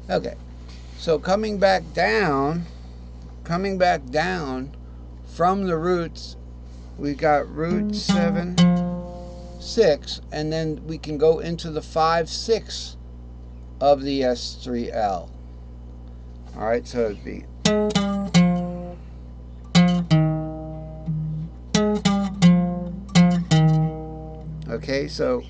Okay, so coming back down from the roots, we got root 7, 6, and then we can go into the 5, 6 of the S3L. All right, so it'd be. Okay, so.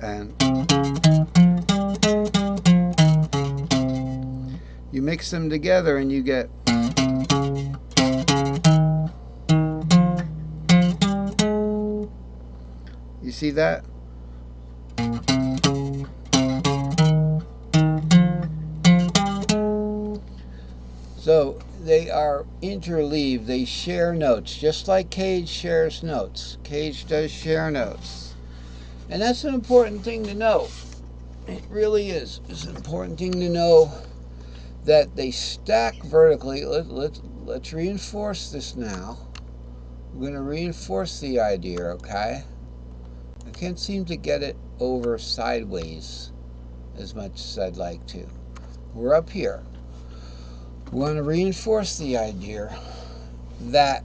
And you mix them together and you get. You see that? So they are interleaved, they share notes, just like Cage shares notes. Cage does share notes. And that's an important thing to know. It really is. It's an important thing to know that they stack vertically. Let's reinforce this now. We're going to reinforce the idea, okay? I can't seem to get it over sideways as much as I'd like to. We're up here. We want to reinforce the idea that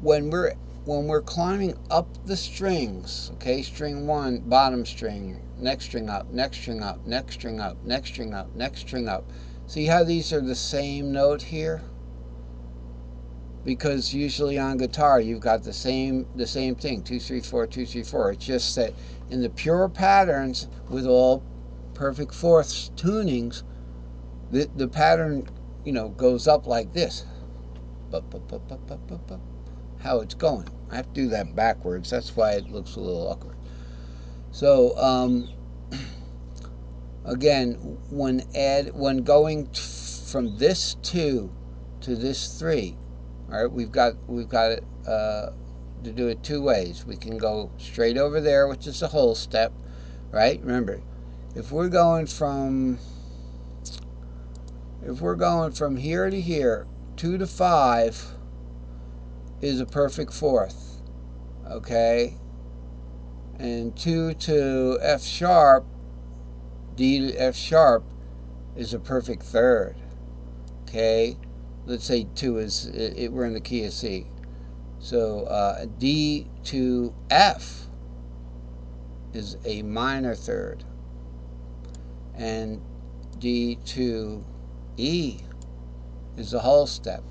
when we're climbing up the strings, okay, string 1, bottom string, next string up, next string up, next string up, next string up, next string up. See how these are the same note here? Because usually on guitar you've got the same thing, 2 3 4 2 3 4. It's just that in the pure patterns with all perfect fourths tunings, the pattern, goes up like this. How it's going. I have to do that backwards. That's why it looks a little awkward. So again, when going from this 2 to this 3, all right, we've got it to do it two ways. We can go straight over there, which is the whole step, right? Remember, if we're going from here to here, 2 to 5 is a perfect fourth, okay? And 2 to F sharp, D to F sharp is a perfect third, okay? Let's say 2 is, we're in the key of C. So D to F is a minor third, and D to E is a whole step.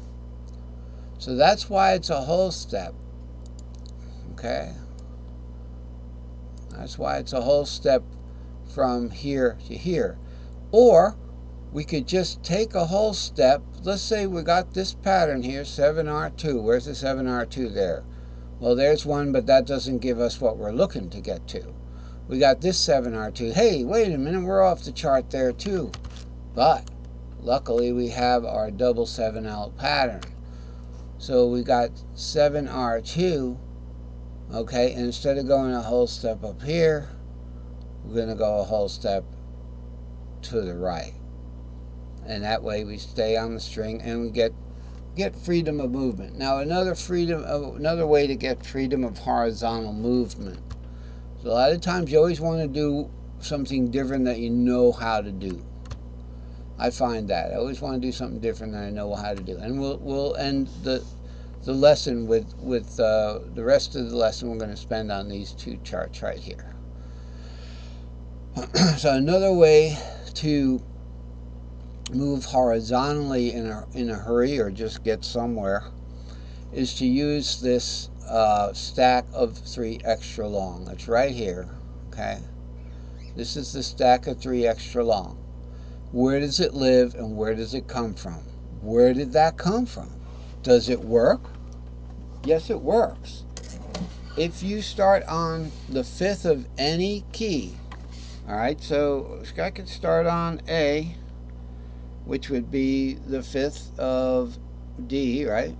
So that's why it's a whole step, okay? That's why it's a whole step from here to here. Or we could just take a whole step. Let's say we got this pattern here, 7R2. Where's the 7R2 there? Well, there's one, but that doesn't give us what we're looking to get to. We got this 7R2. Hey, wait a minute, we're off the chart there too. But luckily we have our double 7L pattern. So we got 7R2, okay, and instead of going a whole step up here, we're going to go a whole step to the right. And that way we stay on the string and we get freedom of movement. Now another way to get freedom of horizontal movement. So a lot of times you always want to do something different that you know how to do. I find that I always want to do something different that I know how to do. And we'll end the lesson with the rest of the lesson we're going to spend on these two charts right here. So another way to move horizontally in a hurry or just get somewhere is to use this stack of 3 extra long. It's right here, okay? This is the stack of 3 extra long. Where does it live and where does it come from? Where did that come from? Does it work? Yes, it works. If you start on the 5th of any key, all right, so I could start on A, which would be the 5th of D, right?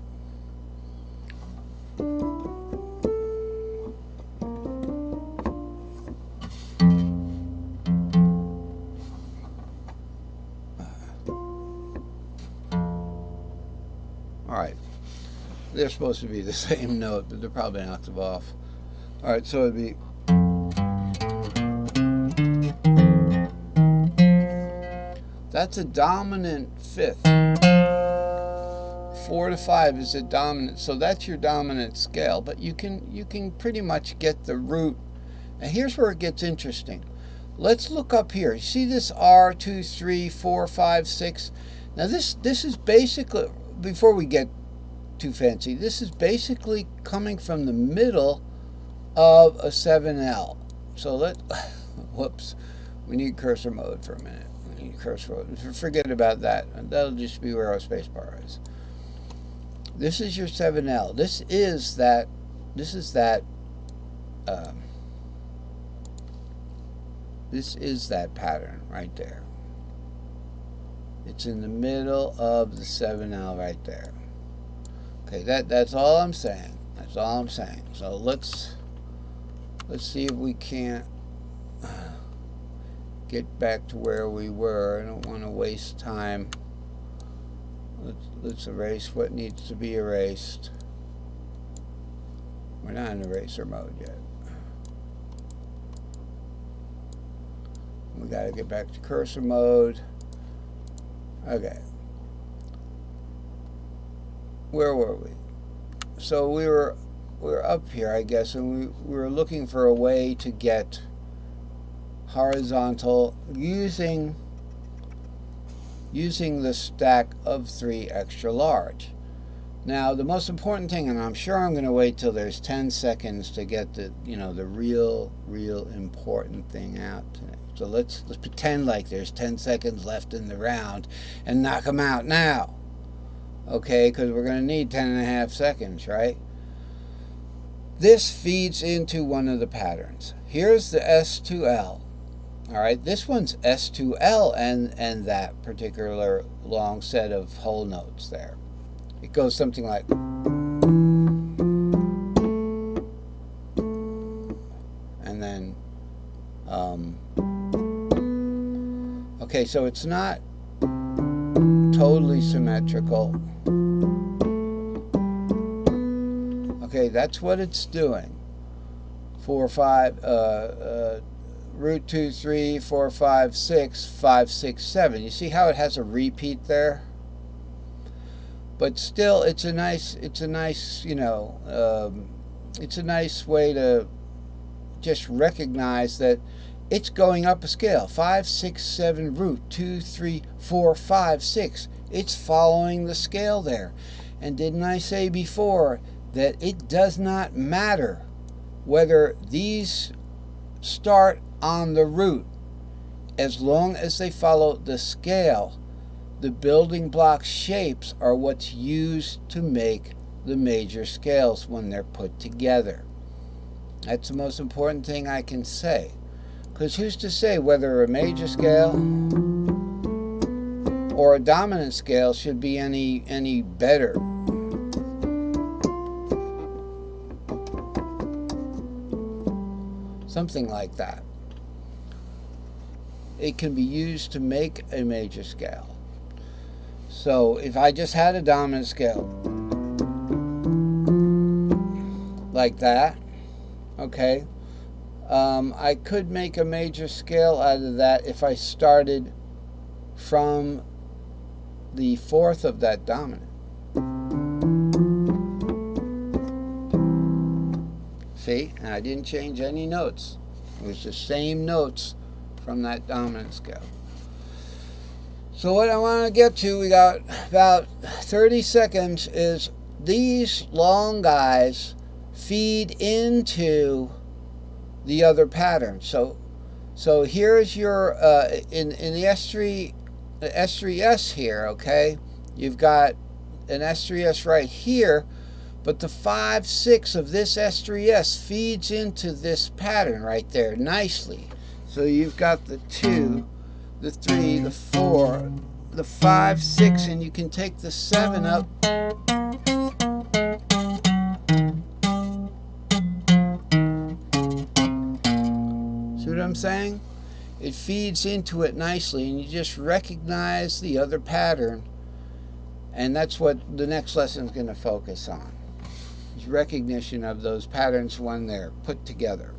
All right, they're supposed to be the same note, but they're probably an octave off. All right, so it'd be That's a dominant fifth. 4 to 5 is a dominant, so that's your dominant scale. But you can pretty much get the root. And here's where it gets interesting. Let's look up here. You see this R, 2, 3, 4, 5, 6. Now this is basically, before we get too fancy, this is basically coming from the middle of a 7L. So whoops, we need cursor mode for a minute. We need cursor mode. Forget about that. That'll just be where our spacebar is. This is your 7L. This is that pattern right there. It's in the middle of the 7L right there. Okay, that's all I'm saying. That's all I'm saying. So let's see if we can't get back to where we were. I don't want to waste time. Let's erase what needs to be erased. We're not in eraser mode yet. We got to get back to cursor mode. Okay. Where were we? So we were up here, I guess, and we were looking for a way to get horizontal using the stack of 3 extra large. Now the most important thing, and I'm sure I'm going to wait till there's 10 seconds to get the the real important thing out. So let's pretend like there's 10 seconds left in the round and knock them out now. Okay, because we're going to need 10.5 seconds, right? This feeds into one of the patterns. Here's the S2L. All right, this one's S2L and that particular long set of whole notes there. It goes something like, and then, okay, so it's not totally symmetrical. Okay, that's what it's doing. 4, 5, root 2, 3, 4, 5, 6, 5, 6, 7. You see how it has a repeat there? But still, it's a nice way to just recognize that it's going up a scale. 5, 6, 7, root 2, 3, 4, 5, 6. It's following the scale there. And didn't I say before that it does not matter whether these start on the root, as long as they follow the scale. The building block shapes are what's used to make the major scales when they're put together. That's the most important thing I can say. Because who's to say whether a major scale or a dominant scale should be any better? Something like that. It can be used to make a major scale. So if I just had a dominant scale like that, okay, I could make a major scale out of that if I started from the fourth of that dominant. See, and I didn't change any notes. It was the same notes from that dominant scale. So what I want to get to, we got about 30 seconds, is these long guys feed into the other pattern. So here's your in the S3S here, okay? You've got an S3S right here, but the 5, 6 of this S3S feeds into this pattern right there nicely. So you've got the 2, the 3, the 4, the 5, 6, and you can take the 7 up. See what I'm saying? It feeds into it nicely, and you just recognize the other pattern, and that's what the next lesson is going to focus on. Is recognition of those patterns when they're put together.